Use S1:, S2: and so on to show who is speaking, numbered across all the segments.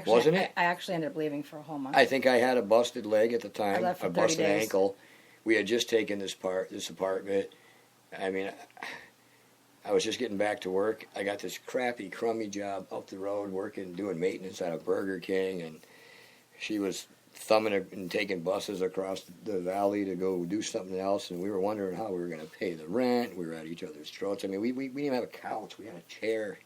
S1: wasn't it?
S2: I actually ended up leaving for a whole month.
S1: I think I had a busted leg at the time.
S2: I left for
S1: a
S2: 30
S1: busted
S2: days.
S1: ankle. We had just taken this apartment. I mean, I was just getting back to work. I got this crappy, crummy job up the road doing maintenance at a Burger King, and she was thumbing and taking buses across the valley to go do something else, and we were wondering how we were going to pay the rent. We were at each other's throats. I mean, we didn't even have a couch. We had a chair.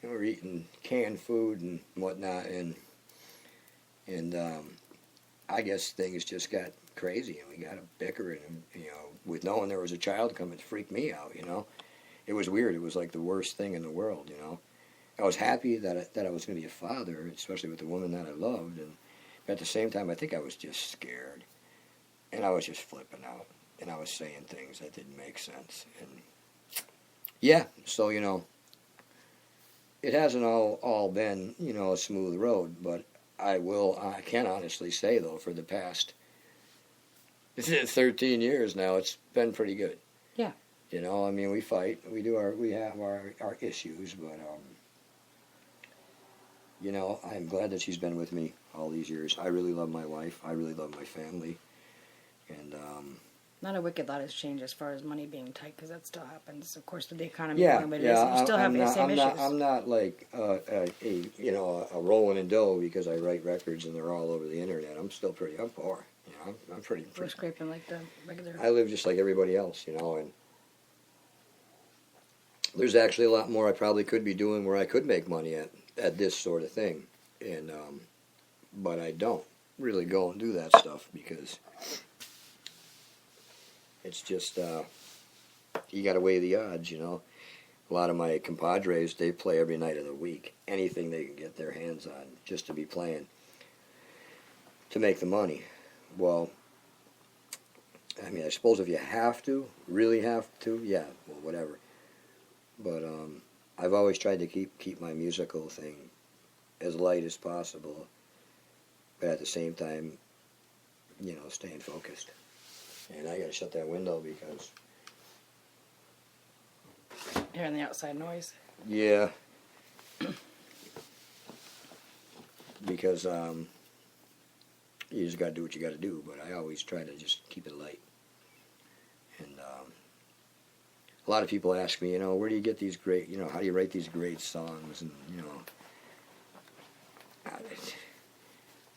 S1: And we were eating canned food and whatnot, and I guess things just got crazy, and we got a bickering, and, with knowing there was a child coming, it freaked me out, It was weird. It was like the worst thing in the world, I was happy that I was going to be a father, especially with the woman that I loved, but at the same time, I think I was just scared, and I was just flipping out, and I was saying things that didn't make sense, and yeah, so, it hasn't all been, a smooth road, but I can honestly say, though, for the past 13 years now, it's been pretty good.
S2: Yeah.
S1: I mean, we fight, we have our issues, but, I'm glad that she's been with me all these years. I really love my wife. I really love my family. And,
S2: not a wicked lot has changed as far as money being tight, because that still happens, of course, with the economy
S1: yeah,
S2: going, but
S1: yeah,
S2: you still have the same issues.
S1: I'm not like a rolling in dough because I write records and they're all over the internet. I'm poor. I'm pretty.
S2: We're scraping like the regular.
S1: I live just like everybody else, and there's actually a lot more I probably could be doing where I could make money at this sort of thing, and but I don't really go and do that stuff because it's just you got to weigh the odds, A lot of my compadres, they play every night of the week, anything they can get their hands on, just to be playing to make the money. Well, I mean, I suppose if you really have to, yeah, well, whatever. But I've always tried to keep my musical thing as light as possible, but at the same time, staying focused. And I got to shut that window because...
S2: Hearing the outside noise.
S1: Yeah. Because you just got to do what you got to do, but I always try to just keep it light. And a lot of people ask me, where do you get these great, how do you write these great songs? And,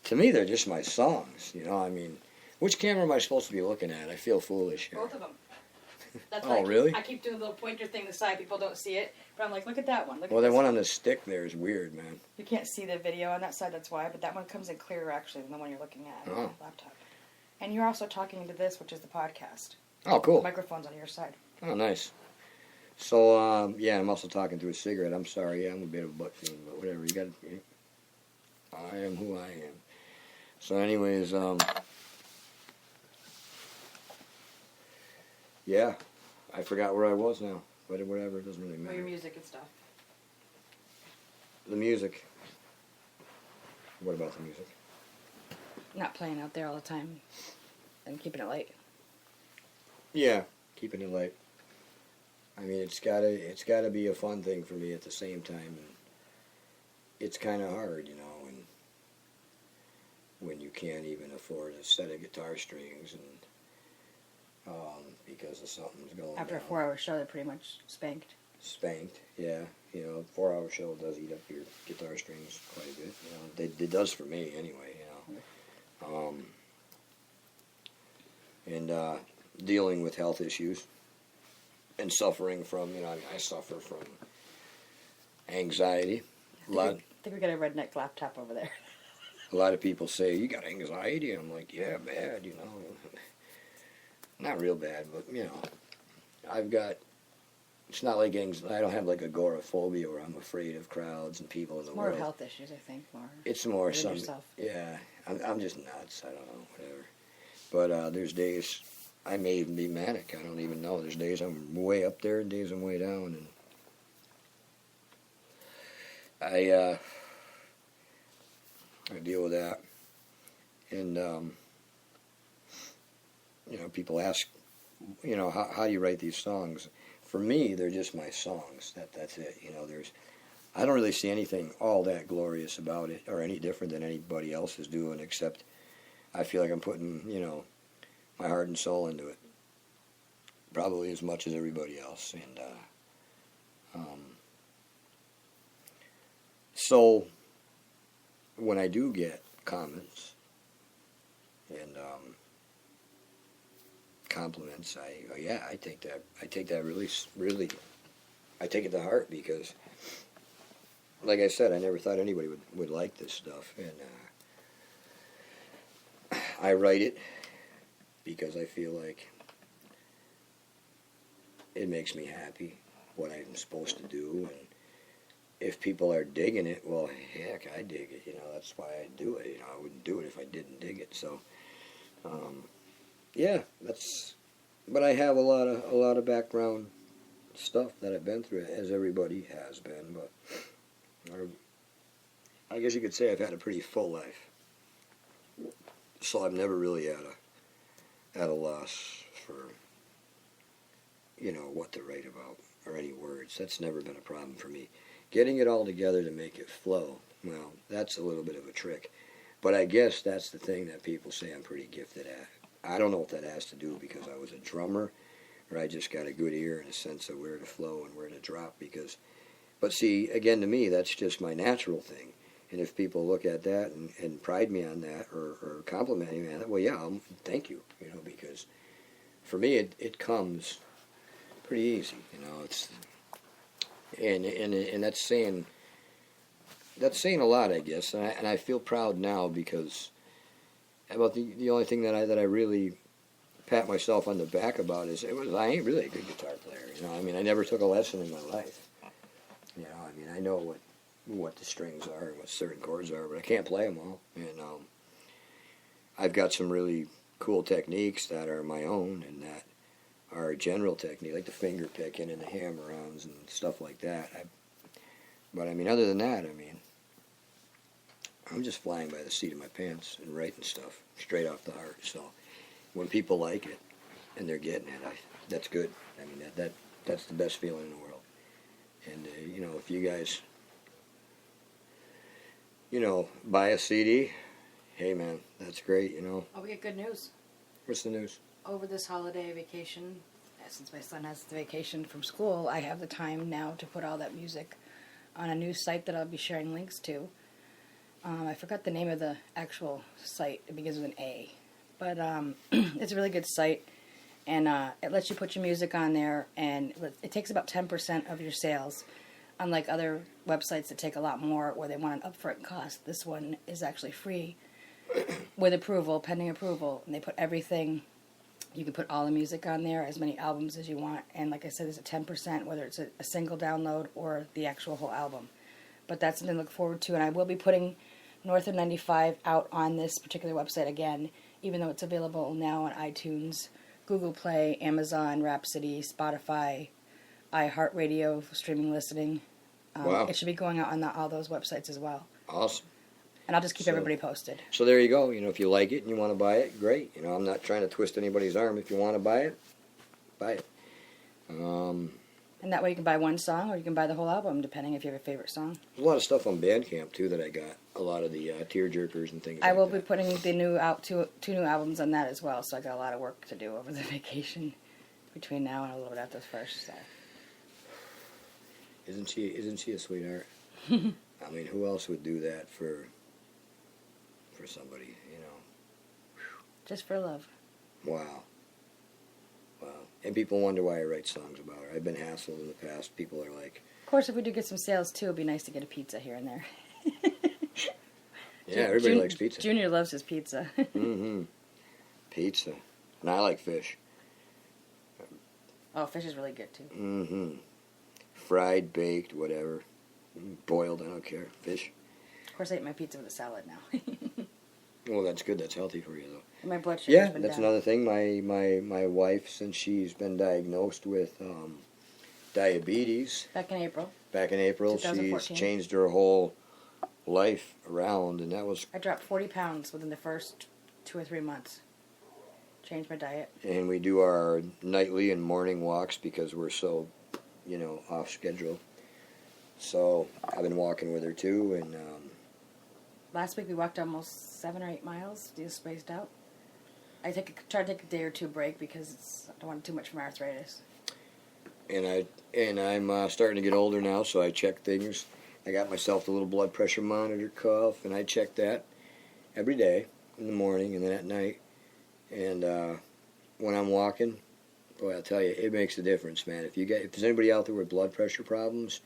S1: to me, they're just my songs, I mean, which camera am I supposed to be looking at? I feel foolish here.
S2: Both of them. That's
S1: why really?
S2: I keep doing a little pointer thing to the side. People don't see it. But I'm like, look at that one.
S1: Well, the one on the stick there is weird, man.
S2: You can't see the video on that side, that's why. But that one comes in clearer, actually, than the one you're looking at on the laptop. And you're also talking into this, which is the podcast.
S1: Oh, cool.
S2: The microphone's on your side.
S1: Oh, nice. So, yeah, I'm also talking through a cigarette. I'm sorry. Yeah, I'm a bit of a butt fiend, but whatever. I am who I am. So, anyways, yeah, I forgot where I was now, but whatever, it doesn't really matter.
S2: Your music and stuff.
S1: The music. What about the music?
S2: Not playing out there all the time and keeping it light.
S1: Yeah, keeping it light. I mean, it's gotta be a fun thing for me at the same time, and it's kind of hard, when you can't even afford a set of guitar strings and because of something's going on.
S2: After a 4-hour show, they're pretty much spanked.
S1: Spanked, yeah. A 4-hour show does eat up your guitar strings quite a bit. It does for me anyway, And dealing with health issues and suffering from, I suffer from anxiety.
S2: I think we got a Redneck laptop over there.
S1: A lot of people say, you got anxiety? I'm like, yeah, bad, Not real bad, but, I've got, it's not like anxiety. I don't have like agoraphobia where I'm afraid of crowds and people in the world.
S2: More health issues, I think.
S1: It's more
S2: some, yourself.
S1: Yeah, I'm just nuts. I don't know, whatever. But there's days I may even be manic. I don't even know. There's days I'm way up there and days I'm way down. And I deal with that. And, people ask, how do you write these songs? For me, they're just my songs. That's it. I don't really see anything all that glorious about it or any different than anybody else is doing, except I feel like I'm putting, my heart and soul into it. Probably as much as everybody else. And so when I do get comments and compliments, I take that really, I take it to heart, because like I said, I never thought anybody would like this stuff, and I write it because I feel like it makes me happy, what I'm supposed to do, and if people are digging it, well, heck, I dig it, that's why I do it, I wouldn't do it if I didn't dig it, so, yeah, but I have a lot of background stuff that I've been through, as everybody has been, but I guess you could say I've had a pretty full life, so I'm never really at a loss for, what to write about, or any words. That's never been a problem for me. Getting it all together to make it flow, well, that's a little bit of a trick, but I guess that's the thing that people say I'm pretty gifted at. I don't know if that has to do because I was a drummer, or I just got a good ear and a sense of where to flow and where to drop, but see, again, to me, that's just my natural thing. And if people look at that and pride me on that, or compliment me on that, well, yeah, thank you, because for me, it comes pretty easy, it's, and that's saying a lot, I guess, and I feel proud now, because about the only thing that I really pat myself on the back about is I ain't really a good guitar player, I never took a lesson in my life. I know what the strings are and what certain chords are, but I can't play them all. And I've got some really cool techniques that are my own and that are general technique, like the finger picking and the hammer-ons and stuff like that. But other than that, I'm just flying by the seat of my pants and writing stuff straight off the heart. So when people like it and they're getting it, that's good. That's the best feeling in the world. And, if you guys, buy a CD, hey, man, that's great,
S2: Oh, we get good news.
S1: What's the news?
S2: Over this holiday vacation, since my son has the vacation from school, I have the time now to put all that music on a new site that I'll be sharing links to. I forgot the name of the actual site. It begins with an A. But it's a really good site. And it lets you put your music on there, and it takes about 10% of your sales. Unlike other websites that take a lot more, where they want an upfront cost, this one is actually free with approval, pending approval. And they put everything. You can put all the music on there, as many albums as you want. And like I said, there's a 10%, whether it's a single download or the actual whole album. But that's something to look forward to. And I will be putting North of 95 out on this particular website again, even though it's available now on iTunes, Google Play, Amazon, Rhapsody, Spotify, iHeartRadio, streaming listening.
S1: Wow.
S2: It should be going out on all those websites as well.
S1: Awesome.
S2: And I'll just keep everybody posted.
S1: So there you go. If you like it and you want to buy it, great. I'm not trying to twist anybody's arm. If you want to buy it, buy it.
S2: And that way you can buy one song, or you can buy the whole album, depending if you have a favorite song.
S1: There's a lot of stuff on Bandcamp, too, that I got. A lot of the tearjerkers and things
S2: I will
S1: like
S2: be
S1: that.
S2: putting the two new albums on that as well, so I got a lot of work to do over the vacation between now and a little bit after the first. So.
S1: Isn't she a sweetheart? Who else would do that for somebody,
S2: Just for love.
S1: Wow. And people wonder why I write songs about her. I've been hassled in the past. People are like...
S2: Of course, if we do get some sales, too, it'd be nice to get a pizza here and there.
S1: Yeah, everybody likes pizza.
S2: Junior loves his pizza.
S1: Mm-hmm. Pizza. And I like fish.
S2: Oh, fish is really good, too.
S1: Mm-hmm. Fried, baked, whatever. Boiled, I don't care. Fish.
S2: Of course, I ate my pizza with a salad now.
S1: Well, that's good. That's healthy for you, though.
S2: And my blood sugar's been
S1: that's
S2: down.
S1: another thing. My wife, since she's been diagnosed with diabetes...
S2: Back in April,
S1: she's
S2: 2014.
S1: changed her whole life around, and that was...
S2: I dropped 40 pounds within the first 2 or 3 months. Changed my diet.
S1: And we do our nightly and morning walks because we're so, off schedule. So I've been walking with her too, and
S2: Last week we walked almost 7 or 8 miles, just spaced out. I try to take a day or two break because I don't want too much from arthritis.
S1: and I'm starting to get older now, so I check things. I got myself a little blood pressure monitor cuff, and I check that every day in the morning and then at night. And when I'm walking, boy, I'll tell you, it makes a difference, man. If there's anybody out there with blood pressure problems,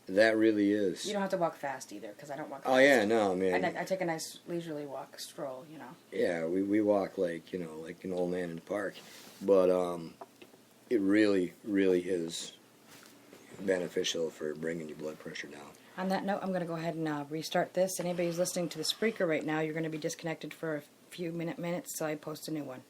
S1: that really is.
S2: You don't have to walk fast either, because I don't walk fast.
S1: Oh yeah, no, man.
S2: I take a nice leisurely walk, stroll, you know.
S1: Yeah, we walk like like an old man in the park, but it really, really is beneficial for bringing your blood pressure down.
S2: On that note, I'm going to go ahead and restart this. Anybody who's listening to the Spreaker right now, you're going to be disconnected for a few minutes till I post a new one.